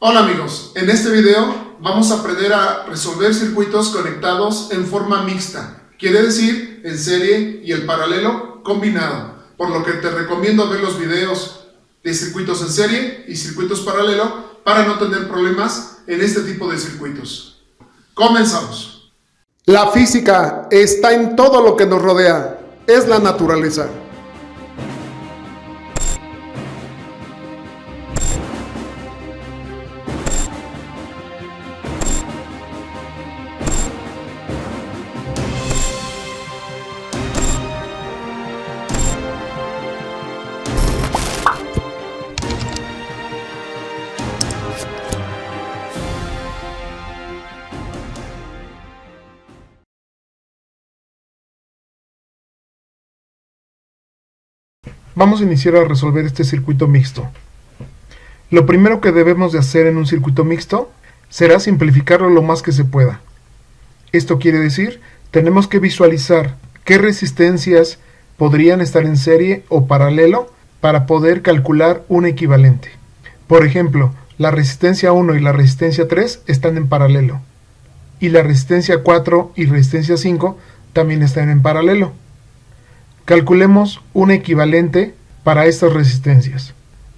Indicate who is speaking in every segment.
Speaker 1: Hola amigos, en este video vamos a aprender a resolver circuitos conectados en forma mixta, quiere decir en serie y el paralelo combinado, por lo que te recomiendo ver los videos de circuitos en serie y circuitos paralelo para no tener problemas en este tipo de circuitos. Comenzamos.
Speaker 2: La física está en todo lo que nos rodea, es la naturaleza. Vamos a iniciar a resolver este circuito mixto. Lo primero que debemos de hacer en un circuito mixto será simplificarlo lo más que se pueda. Esto quiere decir, tenemos que visualizar qué resistencias podrían estar en serie o paralelo para poder calcular un equivalente. Por ejemplo, la resistencia 1 y la resistencia 3 están en paralelo, y la resistencia 4 y resistencia 5 también están en paralelo. Calculemos un equivalente para estas resistencias,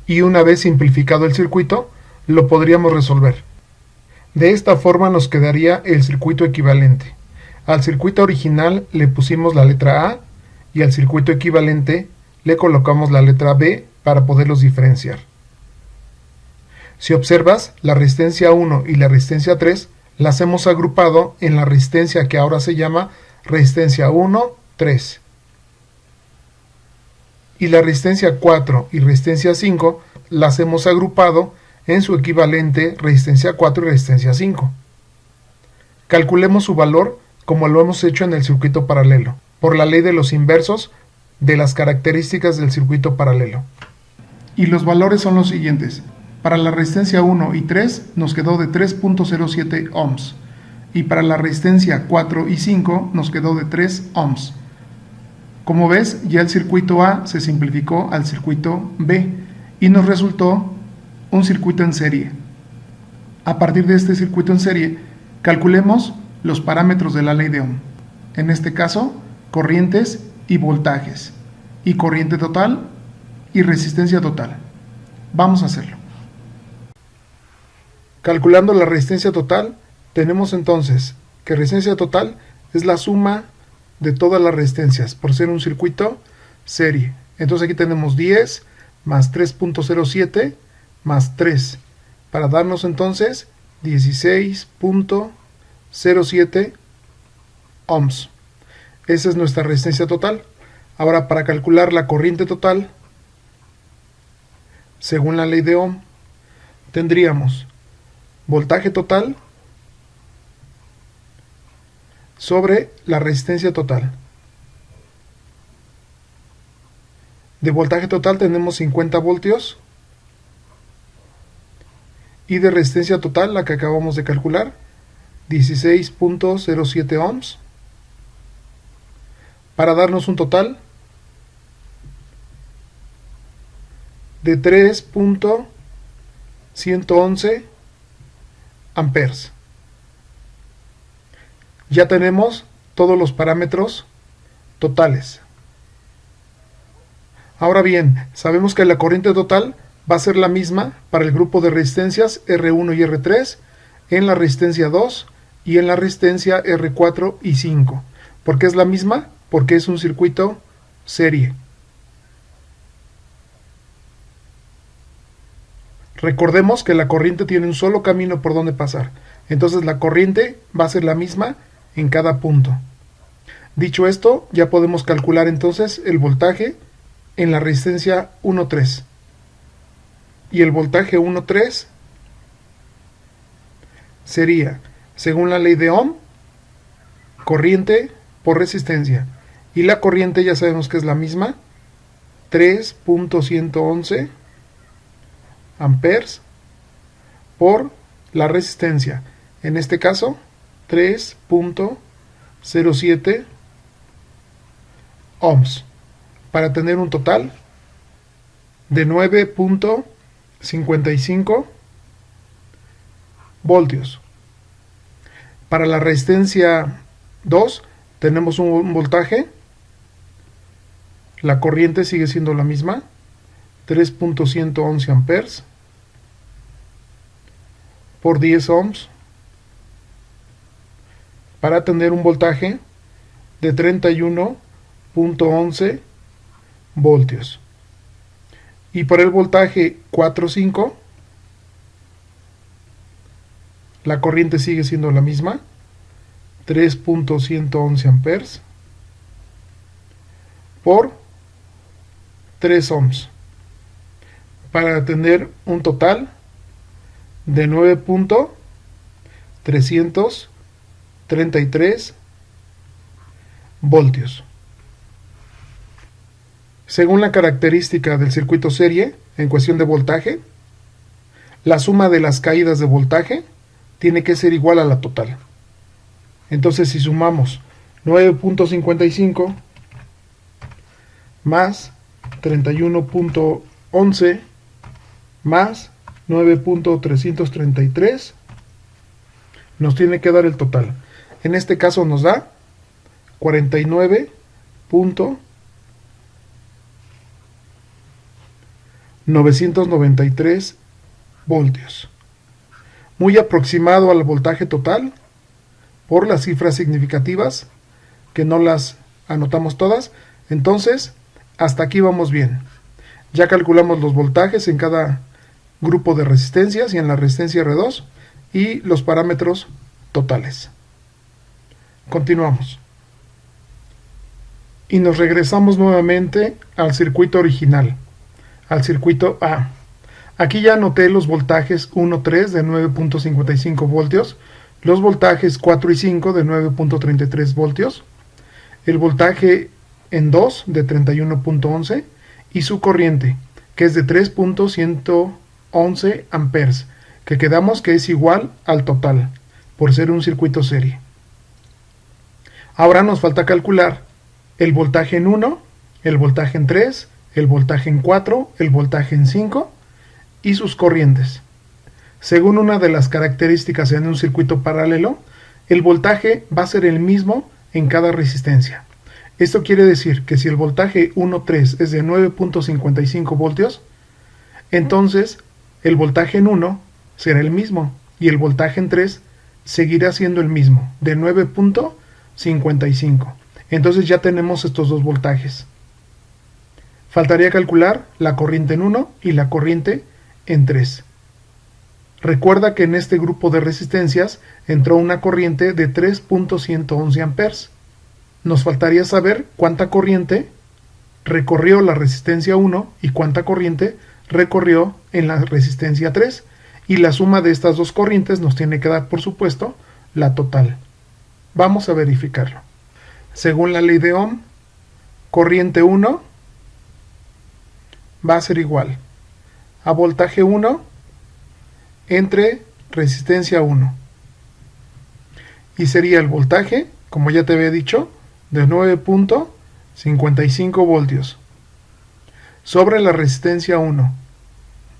Speaker 2: y una vez simplificado el circuito, lo podríamos resolver. De esta forma nos quedaría el circuito equivalente. Al circuito original le pusimos la letra A, y al circuito equivalente le colocamos la letra B para poderlos diferenciar. Si observas, la resistencia 1 y la resistencia 3 las hemos agrupado en la resistencia que ahora se llama resistencia 1, 3. Y la resistencia 4 y resistencia 5 las hemos agrupado en su equivalente resistencia 4 y resistencia 5. Calculemos su valor como lo hemos hecho en el circuito paralelo, por la ley de los inversos de las características del circuito paralelo. Y los valores son los siguientes. Para la resistencia 1 y 3 nos quedó de 3.07 ohms. Y para la resistencia 4 y 5 nos quedó de 3 ohms. Como ves, ya el circuito A se simplificó al circuito B y nos resultó un circuito en serie. A partir de este circuito en serie, calculemos los parámetros de la ley de Ohm. En este caso, corrientes y voltajes, y corriente total y resistencia total. Vamos a hacerlo. Calculando la resistencia total, tenemos entonces que resistencia total es la suma de todas las resistencias, por ser un circuito serie. Entonces aquí tenemos 10 más 3.07 más 3, para darnos entonces 16.07 ohms. Esa es nuestra resistencia total. Ahora, para calcular la corriente total, según la ley de Ohm, tendríamos voltaje total sobre la resistencia total. De voltaje total tenemos 50 voltios, y de resistencia total, la que acabamos de calcular, 16.07 ohms, para darnos un total de 3.111 amperes. Ya tenemos todos los parámetros totales. Ahora bien, sabemos que la corriente total va a ser la misma para el grupo de resistencias R1 y R3, en la resistencia 2 y en la resistencia R4 y 5. ¿Por qué es la misma? Porque es un circuito serie. Recordemos que la corriente tiene un solo camino por donde pasar. Entonces la corriente va a ser la misma en cada punto. Dicho esto, ya podemos calcular entonces el voltaje en la resistencia 1.3. Y el voltaje 1.3 sería, según la ley de Ohm, corriente por resistencia. Y la corriente ya sabemos que es la misma, 3.111 amperes por la resistencia. En este caso, 3.07 ohms, para tener un total de 9.55 voltios. Para la resistencia 2 tenemos un voltaje, la corriente sigue siendo la misma, 3.111 amperes por 10 ohms, para tener un voltaje de 31.11 voltios. Y por el voltaje 4.5, la corriente sigue siendo la misma, 3.111 amperes por 3 ohms, para tener un total de 9.333 voltios. Según la característica del circuito serie, en cuestión de voltaje, la suma de las caídas de voltaje tiene que ser igual a la total. Entonces, si sumamos 9.55 más 31.11 más 9.333, nos tiene que dar el total. En este caso nos da 49.993 voltios, muy aproximado al voltaje total por las cifras significativas, que no las anotamos todas. Entonces, hasta aquí vamos bien. Ya calculamos los voltajes en cada grupo de resistencias y en la resistencia R2 y los parámetros totales. Continuamos. Y nos regresamos nuevamente al circuito original, al circuito A. Aquí ya anoté los voltajes 1, 3 de 9.55 voltios, los voltajes 4 y 5 de 9.33 voltios, el voltaje en 2 de 31.11 y su corriente, que es de 3.111 amperes, que quedamos que es igual al total, por ser un circuito serie. Ahora nos falta calcular el voltaje en 1, el voltaje en 3, el voltaje en 4, el voltaje en 5 y sus corrientes. Según una de las características en un circuito paralelo, el voltaje va a ser el mismo en cada resistencia. Esto quiere decir que si el voltaje 1.3 es de 9.55 voltios, entonces el voltaje en 1 será el mismo y el voltaje en 3 seguirá siendo el mismo, de 9.55. Entonces ya tenemos estos dos voltajes. Faltaría calcular la corriente en 1 y la corriente en 3. Recuerda que en este grupo de resistencias entró una corriente de 3.111 amperes. Nos faltaría saber cuánta corriente recorrió la resistencia 1 y cuánta corriente recorrió en la resistencia 3. Y la suma de estas dos corrientes nos tiene que dar, por supuesto, la total. Vamos a verificarlo. Según la ley de Ohm, corriente 1 va a ser igual a voltaje 1 entre resistencia 1. Y sería el voltaje, como ya te había dicho, de 9.55 voltios sobre la resistencia 1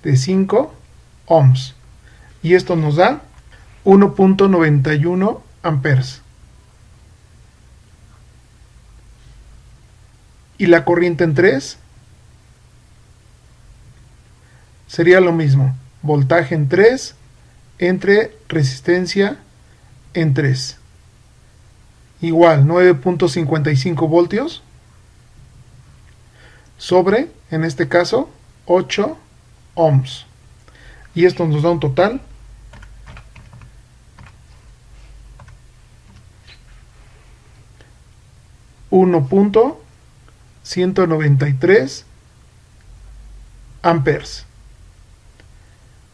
Speaker 2: de 5 ohms. Y esto nos da 1.91 amperes. Y la corriente en 3 sería lo mismo. Voltaje en 3 entre resistencia en 3. Igual 9.55 voltios sobre, en este caso, 8 ohms. Y esto nos da un total de 1.193 amperes.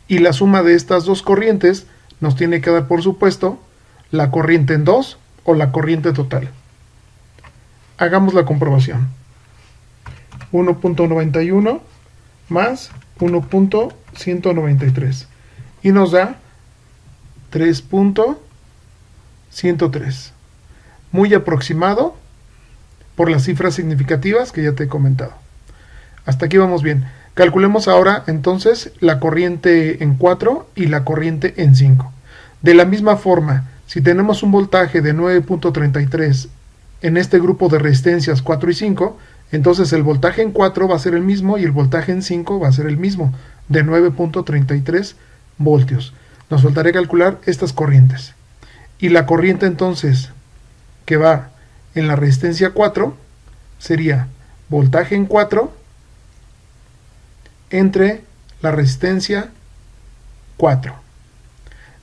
Speaker 2: Y la suma de estas dos corrientes nos tiene que dar, por supuesto, la corriente en 2 o la corriente total. Hagamos la comprobación. 1.91 más 1.193 y nos da 3.103. Muy aproximado por las cifras significativas que ya te he comentado. Hasta aquí vamos bien. Calculemos ahora entonces la corriente en 4 y la corriente en 5. De la misma forma, si tenemos un voltaje de 9.33 en este grupo de resistencias 4 y 5, entonces el voltaje en 4 va a ser el mismo y el voltaje en 5 va a ser el mismo, de 9.33 voltios. Nos faltaría calcular estas corrientes. Y la corriente entonces que va en la resistencia 4 sería voltaje en 4 entre la resistencia 4.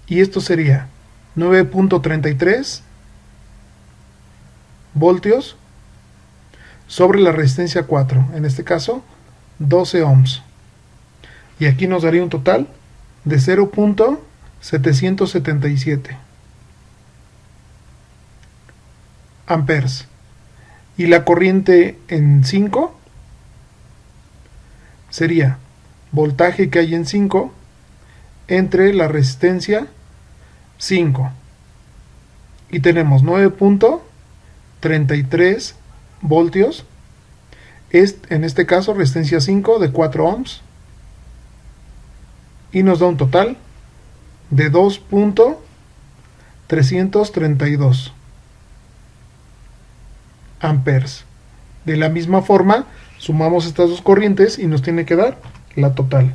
Speaker 2: Y esto sería 9.33 voltios sobre la resistencia 4, en este caso 12 ohms. Y aquí nos daría un total de 0.777 amperes. Y la corriente en 5 sería voltaje que hay en 5 entre la resistencia 5. Y tenemos 9.33 voltios. En este caso resistencia 5 de 4 ohms. Y nos da un total de 2.332 amperes. De la misma forma, sumamos estas dos corrientes y nos tiene que dar la total.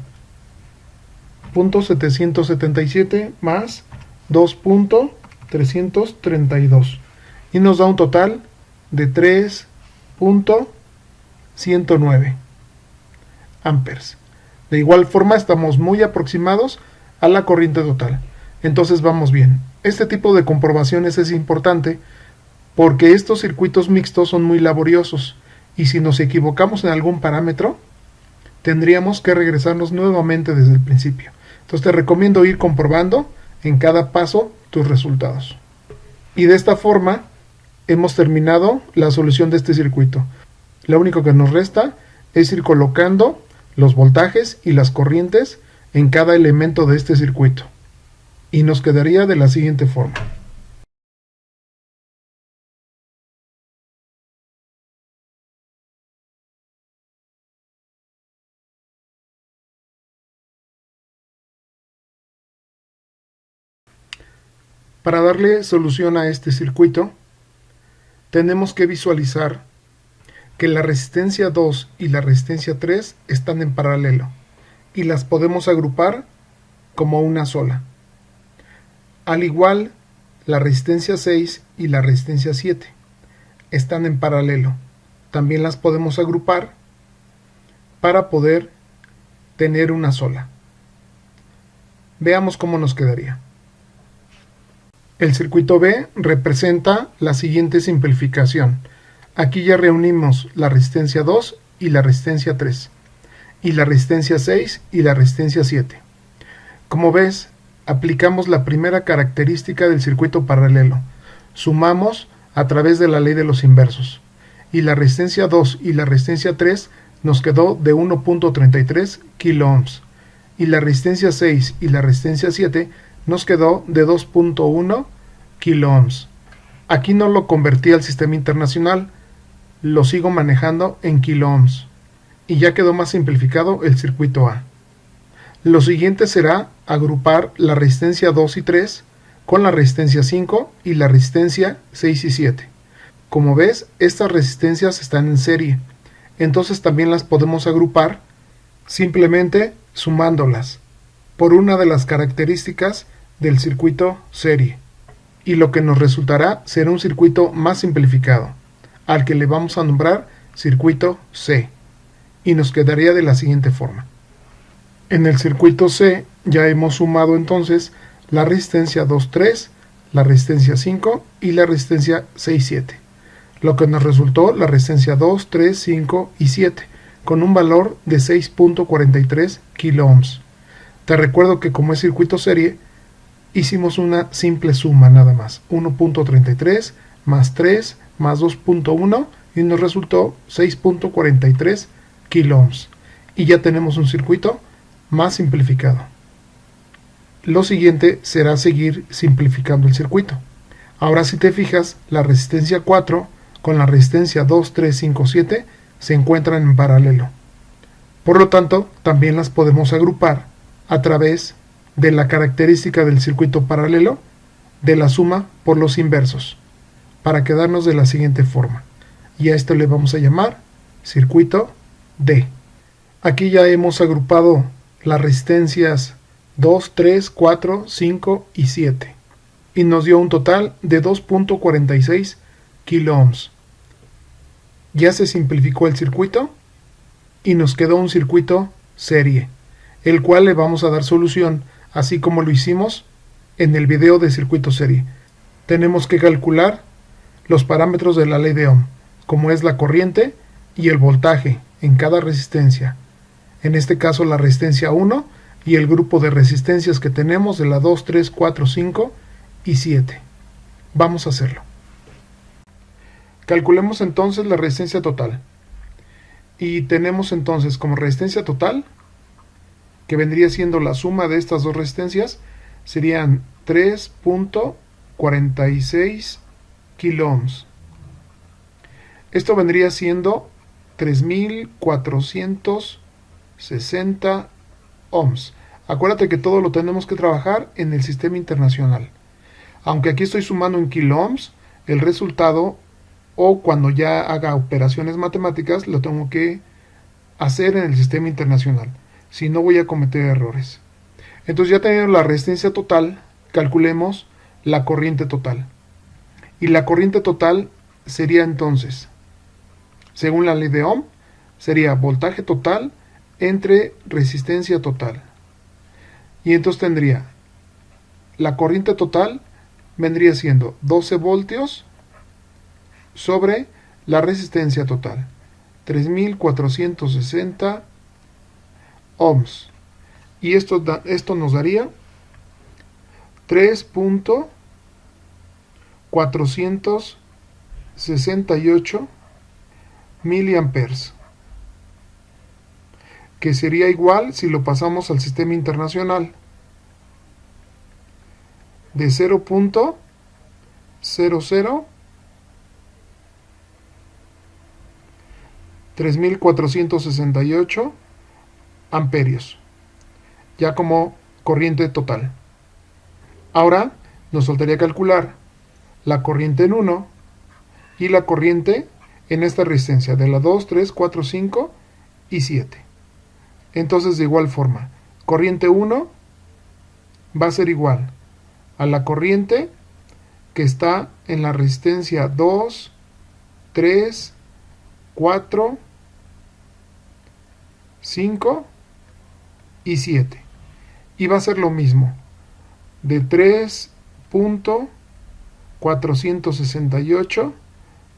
Speaker 2: 0.777 más 2.332. Y nos da un total de 3.109 amperes. De igual forma estamos muy aproximados a la corriente total. Entonces vamos bien. Este tipo de comprobaciones es importante porque estos circuitos mixtos son muy laboriosos y si nos equivocamos en algún parámetro tendríamos que regresarnos nuevamente desde el principio. Entonces te recomiendo ir comprobando en cada paso tus resultados. Y de esta forma hemos terminado la solución de este circuito. Lo único que nos resta es ir colocando los voltajes y las corrientes en cada elemento de este circuito. Y nos quedaría de la siguiente forma. Para darle solución a este circuito, tenemos que visualizar que la resistencia 2 y la resistencia 3 están en paralelo y las podemos agrupar como una sola. Al igual, la resistencia 6 y la resistencia 7 están en paralelo. También las podemos agrupar para poder tener una sola. Veamos cómo nos quedaría. El circuito B representa la siguiente simplificación. Aquí ya reunimos la resistencia 2 y la resistencia 3, y la resistencia 6 y la resistencia 7. Como ves, aplicamos la primera característica del circuito paralelo. Sumamos a través de la ley de los inversos. Y la resistencia 2 y la resistencia 3 nos quedó de 1.33 kiloohms. Y la resistencia 6 y la resistencia 7 nos quedó de 2.1 kiloohms. Aquí no lo convertí al sistema internacional, lo sigo manejando en kiloohms. Y ya quedó más simplificado el circuito A. Lo siguiente será agrupar la resistencia 2 y 3 con la resistencia 5 y la resistencia 6 y 7. Como ves, estas resistencias están en serie, entonces también las podemos agrupar simplemente sumándolas por una de las características del circuito serie. Y lo que nos resultará será un circuito más simplificado, al que le vamos a nombrar circuito C. Y nos quedaría de la siguiente forma. En el circuito C ya hemos sumado entonces la resistencia 2,3, la resistencia 5 y la resistencia 6,7. Lo que nos resultó la resistencia 2, 3, 5 y 7, con un valor de 6.43 kiloohms. Te recuerdo que como es circuito serie, hicimos una simple suma nada más. 1.33 más 3 más 2.1 y nos resultó 6.43 kiloohms. Y ya tenemos un circuito más simplificado. Lo siguiente será seguir simplificando el circuito. Ahora si te fijas, la resistencia 4 con la resistencia 2, 3, 5, 7 se encuentran en paralelo. Por lo tanto, también las podemos agrupar a través de la característica del circuito paralelo de la suma por los inversos, para quedarnos de la siguiente forma. Y a esto le vamos a llamar circuito D. Aquí ya hemos agrupado las resistencias 2, 3, 4, 5 y 7. Y nos dio un total de 2.46 kiloohms. Ya se simplificó el circuito y nos quedó un circuito serie, el cual le vamos a dar solución, así como lo hicimos en el video de circuito serie. Tenemos que calcular los parámetros de la ley de Ohm, como es la corriente y el voltaje en cada resistencia. En este caso la resistencia 1 y el grupo de resistencias que tenemos de la 2, 3, 4, 5 y 7. Vamos a hacerlo. Calculemos entonces la resistencia total. Y tenemos entonces como resistencia total, que vendría siendo la suma de estas dos resistencias, serían 3.46 kiloohms. Esto vendría siendo 3.460 ohms. Acuérdate que todo lo tenemos que trabajar en el sistema internacional. Aunque aquí estoy sumando en kiloohms, el resultado, o cuando ya haga operaciones matemáticas, lo tengo que hacer en el sistema internacional. Si no, voy a cometer errores. Entonces, ya teniendo la resistencia total, calculemos la corriente total. Y la corriente total sería entonces, según la ley de Ohm, sería voltaje total entre resistencia total. Y entonces tendría, la corriente total vendría siendo 12 voltios sobre la resistencia total, 3.460 ohms. Y esto nos daría 3.468 miliamperes, que sería igual, si lo pasamos al sistema internacional, de 3.468 amperios, ya como corriente total. Ahora nos faltaría calcular la corriente en 1 y la corriente en esta resistencia de la 2, 3, 4, 5 y 7. Entonces, de igual forma, corriente 1 va a ser igual a la corriente que está en la resistencia 2, 3, 4, 5 y 7. Y va a ser lo mismo, de 3.468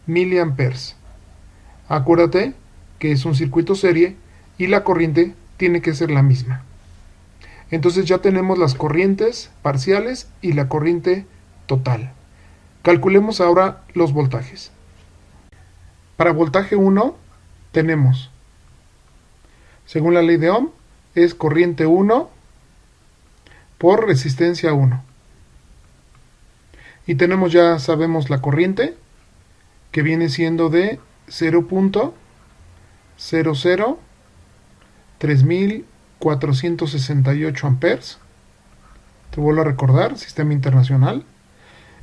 Speaker 2: miliamperes. Acuérdate que es un circuito serie y la corriente tiene que ser la misma. Entonces ya tenemos las corrientes parciales y la corriente total. Calculemos ahora los voltajes. Para voltaje 1 tenemos, según la ley de Ohm, es corriente 1 por resistencia 1. Y tenemos, ya sabemos, la corriente, que viene siendo de 0.003068 amperes. Te vuelvo a recordar, sistema internacional.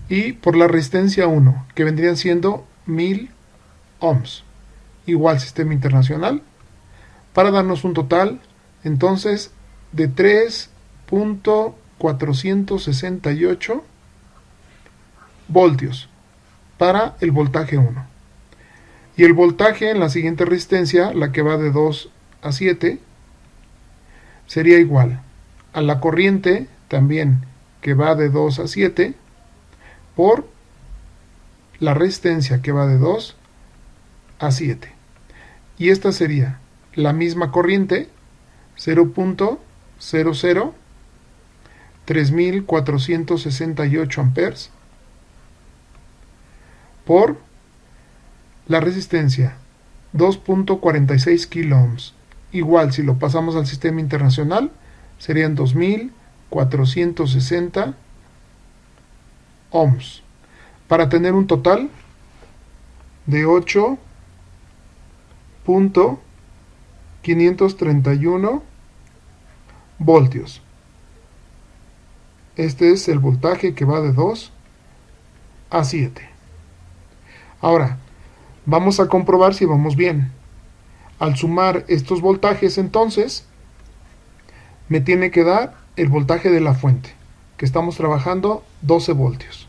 Speaker 2: Y por la resistencia 1, que vendrían siendo 1000 ohms. Igual sistema internacional. Para darnos un total, entonces, de 3.468 voltios para el voltaje 1. Y el voltaje en la siguiente resistencia, la que va de 2 a 7, sería igual a la corriente también que va de 2 a 7 por la resistencia que va de 2 a 7. Y esta sería la misma corriente, 0.003468 amperes por la resistencia 2.46 kiloohms. Igual, si lo pasamos al sistema internacional, serían 2.460 ohms, para tener un total de 8.531 voltios. Este es el voltaje que va de 2 a 7. Ahora, vamos a comprobar si vamos bien. Al sumar estos voltajes, entonces, me tiene que dar el voltaje de la fuente, que estamos trabajando 12 voltios.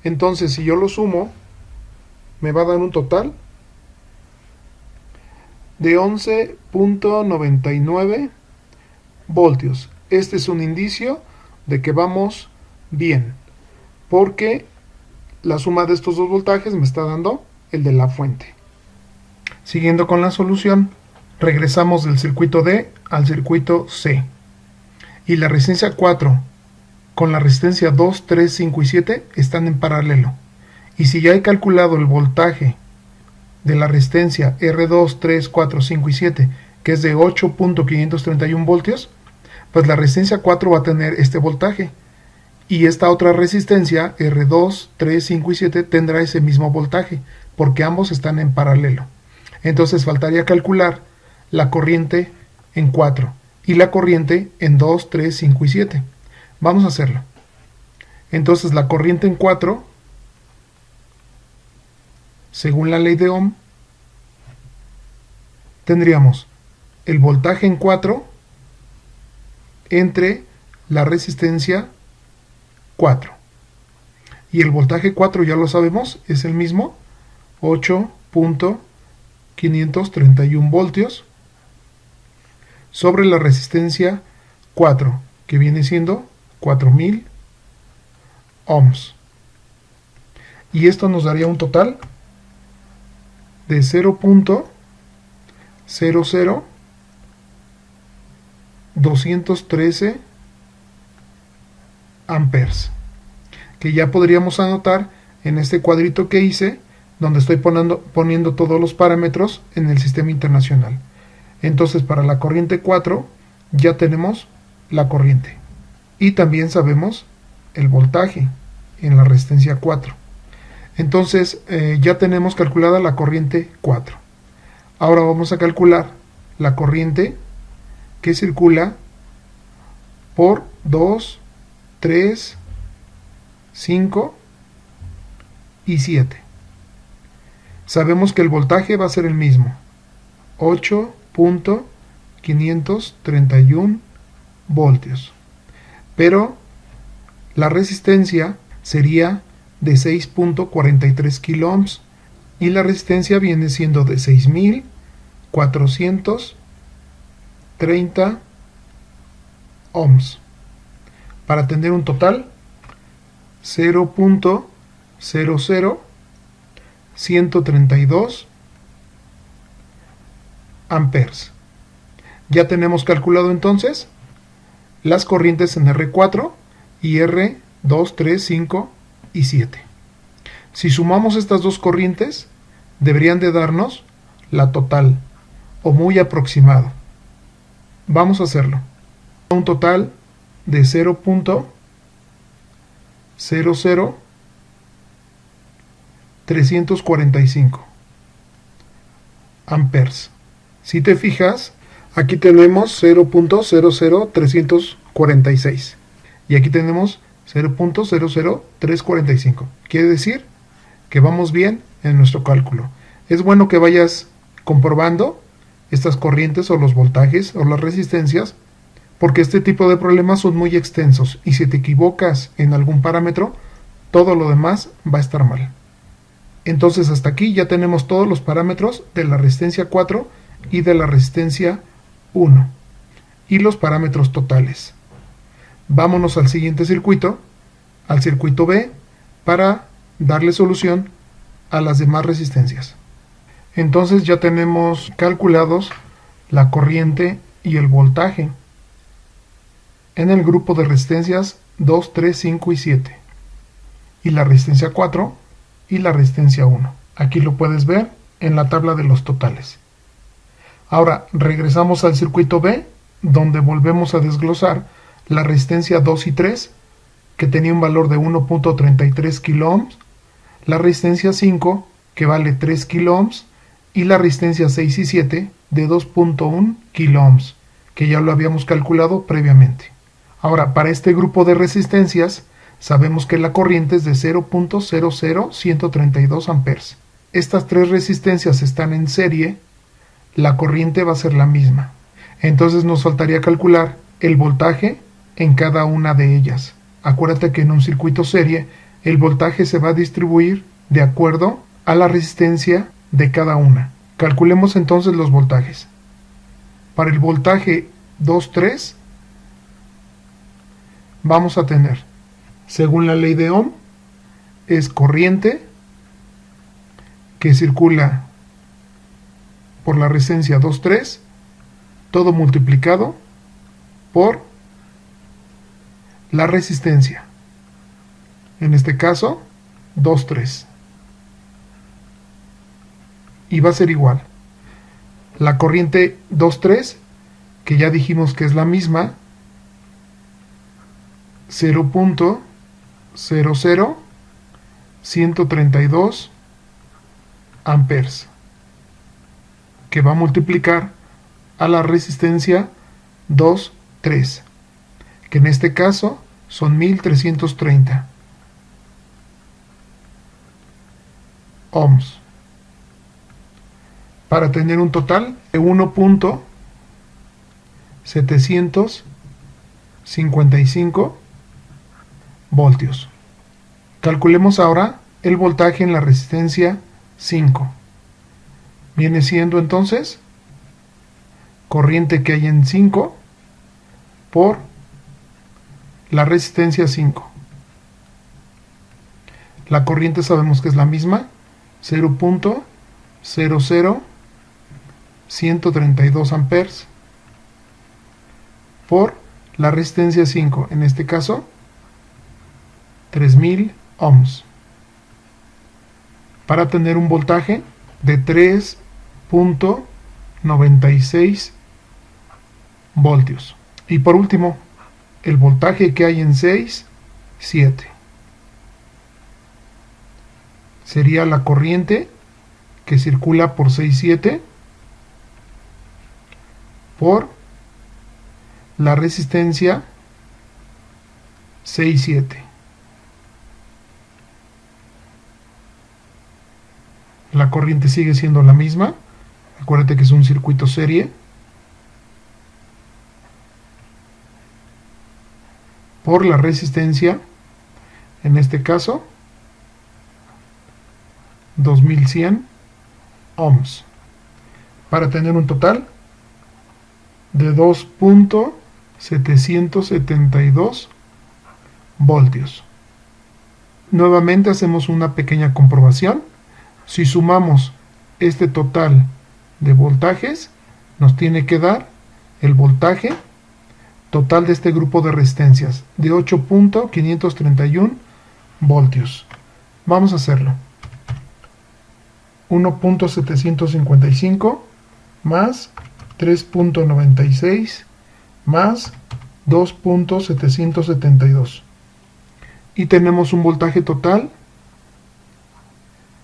Speaker 2: Entonces, si yo lo sumo, me va a dar un total de 11.99 voltios. Este es un indicio de que vamos bien, porque la suma de estos dos voltajes me está dando el de la fuente. Siguiendo con la solución, regresamos del circuito D al circuito C. Y la resistencia 4 con la resistencia 2, 3, 5 y 7 están en paralelo. Y si ya he calculado el voltaje de la resistencia R2, 3, 4, 5 y 7, que es de 8.531 voltios, pues la resistencia 4 va a tener este voltaje. Y esta otra resistencia, R2, 3, 5 y 7, tendrá ese mismo voltaje, porque ambos están en paralelo. Entonces faltaría calcular la corriente en 4 y la corriente en 2, 3, 5 y 7. Vamos a hacerlo. Entonces la corriente en 4, según la ley de Ohm, tendríamos el voltaje en 4 entre la resistencia 4. Y el voltaje 4 ya lo sabemos, es el mismo, 8.531 voltios sobre la resistencia 4, que viene siendo 4000 ohms. Y esto nos daría un total de 0.00213 amperes, que ya podríamos anotar en este cuadrito que hice, donde estoy poniendo todos los parámetros en el sistema internacional. Entonces, para la corriente 4 ya tenemos la corriente y también sabemos el voltaje en la resistencia 4. Entonces ya tenemos calculada la corriente 4. Ahora vamos a calcular la corriente que circula por 2, 3, 5 y 7. Sabemos que el voltaje va a ser el mismo, 8.531 voltios, pero la resistencia sería de 6.43 kiloohms y la resistencia viene siendo de 6.430 ohms, para tener un total 0.00132 amperes. Ya tenemos calculado entonces las corrientes en R4 y R2, 3, 5 y 7. Si sumamos estas dos corrientes, deberían de darnos la total, o muy aproximado. Vamos a hacerlo. Un total de 0.00345 amperes. Si te fijas, aquí tenemos 0.00346 y aquí tenemos 0.00345. Quiere decir que vamos bien en nuestro cálculo. Es bueno que vayas comprobando estas corrientes o los voltajes o las resistencias, porque este tipo de problemas son muy extensos y si te equivocas en algún parámetro, todo lo demás va a estar mal. Entonces hasta aquí ya tenemos todos los parámetros de la resistencia 4 y de la resistencia 1 y los parámetros totales. Vámonos al siguiente circuito, al circuito B, para darle solución a las demás resistencias. Entonces ya tenemos calculados la corriente y el voltaje en el grupo de resistencias 2, 3, 5 y 7 y la resistencia 4 y la resistencia 1. Aquí lo puedes ver en la tabla de los totales. Ahora regresamos al circuito B, donde volvemos a desglosar la resistencia 2 y 3, que tenía un valor de 1.33 kiloohms, la resistencia 5, que vale 3 kiloohms, y la resistencia 6 y 7 de 2.1 kiloohms, que ya lo habíamos calculado previamente. Ahora, para este grupo de resistencias, sabemos que la corriente es de 0.00132 amperes. Estas tres resistencias están en serie, la corriente va a ser la misma. Entonces nos faltaría calcular el voltaje en cada una de ellas. Acuérdate que en un circuito serie, el voltaje se va a distribuir de acuerdo a la resistencia de cada una. Calculemos entonces los voltajes. Para el voltaje 2,3 vamos a tener, según la ley de Ohm, es corriente que circula por la resistencia 2,3, todo multiplicado por la resistencia, en este caso 2,3, y va a ser igual. La corriente 2,3, que ya dijimos que es la misma, 0.00132 amperes, que va a multiplicar a la resistencia 2,3, que en este caso son 1330 ohms, para tener un total de 1.755 voltios. Calculemos ahora el voltaje en la resistencia 5. Viene siendo entonces corriente que hay en 5 por la resistencia 5. La corriente sabemos que es la misma, 0.00132 amperes por la resistencia 5, en este caso 3000 ohms, para tener un voltaje de 3.96 voltios. Y por último, el voltaje que hay en 6, 7. Sería la corriente que circula por 6,7 por la resistencia 6,7. La corriente sigue siendo la misma. Acuérdate que es un circuito serie. Por la resistencia, en este caso, 2100 ohms, para tener un total de 2.772 voltios. Nuevamente hacemos una pequeña comprobación. Si sumamos este total de voltajes, nos tiene que dar el voltaje total de este grupo de resistencias de 8.531 voltios. Vamos a hacerlo. 1.755 más 3.96 más 2.772, y tenemos un voltaje total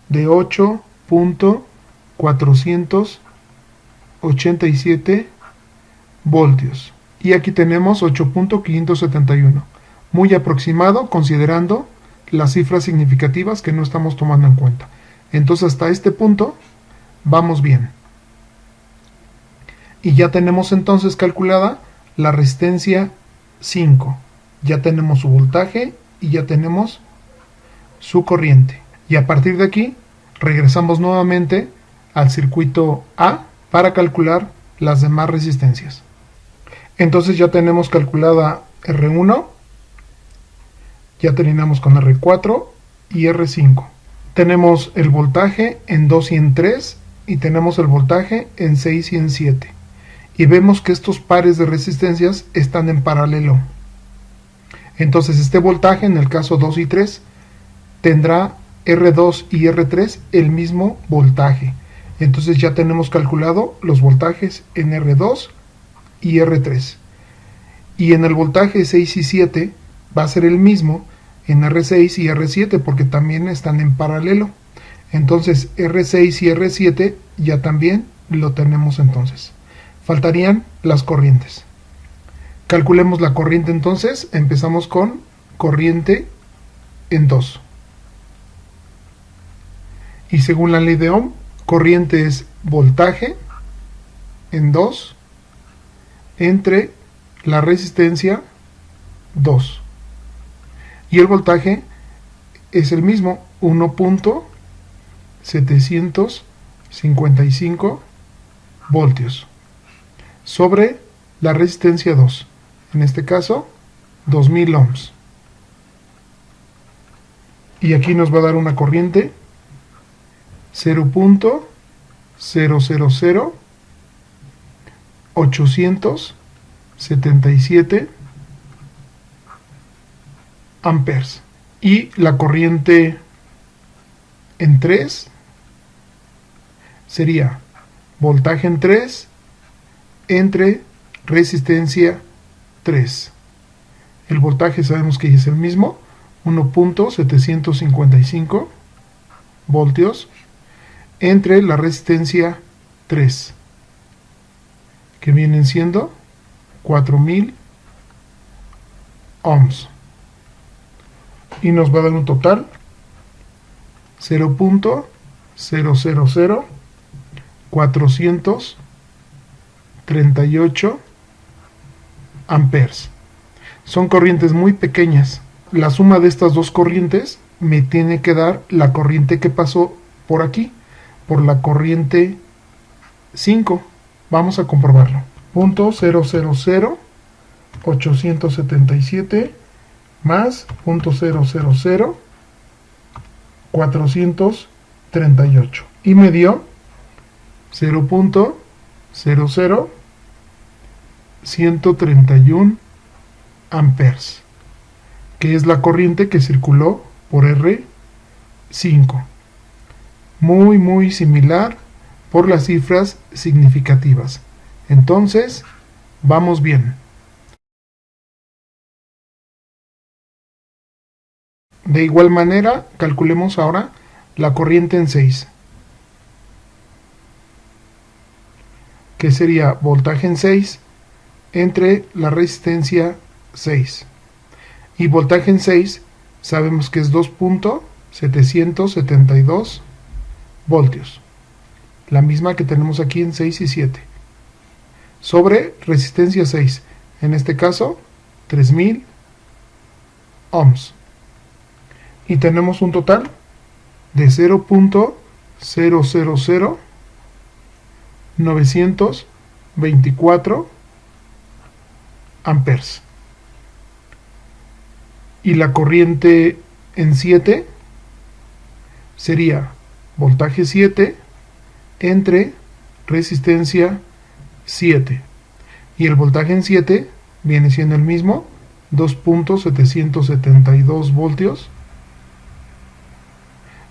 Speaker 2: de 8.487 voltios. Y aquí tenemos 8.571, muy aproximado considerando las cifras significativas que no estamos tomando en cuenta. Entonces hasta este punto vamos bien. Y ya tenemos entonces calculada la resistencia 5. Ya tenemos su voltaje y ya tenemos su corriente. Y a partir de aquí regresamos nuevamente al circuito A para calcular las demás resistencias. Entonces ya tenemos calculada R1, ya terminamos con R4 y R5. Tenemos el voltaje en 2 y en 3 y tenemos el voltaje en 6 y en 7. Y vemos que estos pares de resistencias están en paralelo. Entonces este voltaje en el caso 2 y 3 tendrá R2 y R3 el mismo voltaje. Entonces ya tenemos calculado los voltajes en R2 y R3. Y en el voltaje 6 y 7 va a ser el mismo en R6 y R7 porque también están en paralelo. Entonces R6 y R7 ya también lo tenemos entonces. Faltarían las corrientes. Calculemos la corriente entonces. Empezamos con corriente en 2. Y según la ley de Ohm, corriente es voltaje en 2 entre la resistencia 2. Y el voltaje es el mismo, 1.755 voltios sobre la resistencia 2, en este caso 2000 ohms. Y aquí nos va a dar una corriente 0.000877 amperes. Y la corriente en 3 sería voltaje en 3 entre resistencia 3. El voltaje sabemos que es el mismo, 1.755 voltios entre la resistencia 3, que vienen siendo 4000 ohms. Y nos va a dar un total 0.000438 amperes. Son corrientes muy pequeñas. La suma de estas dos corrientes me tiene que dar la corriente que pasó por aquí, por la corriente 5. Vamos a comprobarlo. 0.000877 más 0.000438 y me dio 0.00131 amperes, que es la corriente que circuló por R5. Muy similar por las cifras significativas. Entonces, vamos bien. De igual manera, calculemos ahora la corriente en 6, que sería voltaje en 6 entre la resistencia 6. Y voltaje en 6 sabemos que es 2.772 voltios, la misma que tenemos aquí en 6 y 7, sobre resistencia 6, en este caso 3000 ohms. Y tenemos un total de 0.000924 amperes. Y la corriente en 7 sería voltaje 7 entre resistencia 7. Y el voltaje en 7 viene siendo el mismo, 2.772 voltios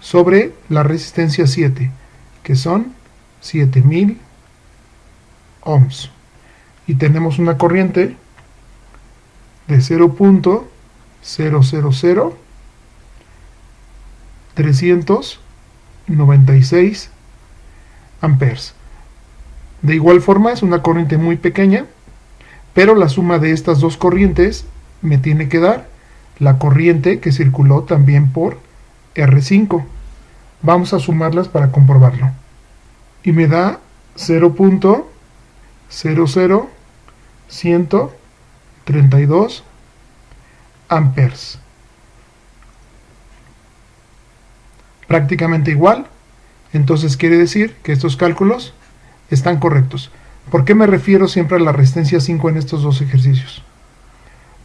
Speaker 2: sobre la resistencia 7, que son 7000 ohms. Y tenemos una corriente de 0.000396 amperes. De igual forma es una corriente muy pequeña, pero la suma de estas dos corrientes me tiene que dar la corriente que circuló también por R5. Vamos a sumarlas para comprobarlo. Y me da 0.00132 amperes. Prácticamente igual. Entonces quiere decir que estos cálculos están correctos. ¿Por qué me refiero siempre a la resistencia 5 en estos dos ejercicios?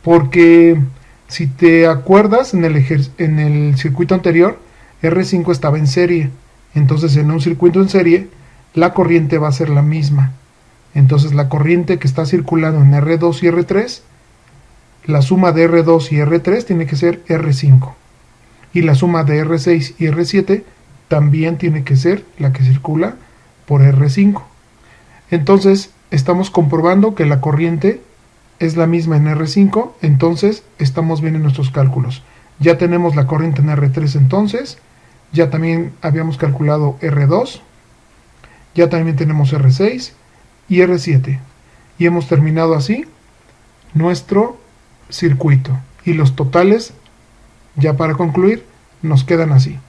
Speaker 2: Porque si te acuerdas, en el circuito anterior, R5 estaba en serie. Entonces en un circuito en serie, la corriente va a ser la misma. Entonces la corriente que está circulando en R2 y R3, la suma de R2 y R3 tiene que ser R5. Y la suma de R6 y R7 también tiene que ser la que circula por R5. Entonces estamos comprobando que la corriente es la misma en R5, entonces estamos bien en nuestros cálculos. Ya tenemos la corriente en R3 entonces, ya también habíamos calculado R2, ya también tenemos R6 y R7. Y hemos terminado así nuestro circuito. Y los totales, ya para concluir, nos quedan así.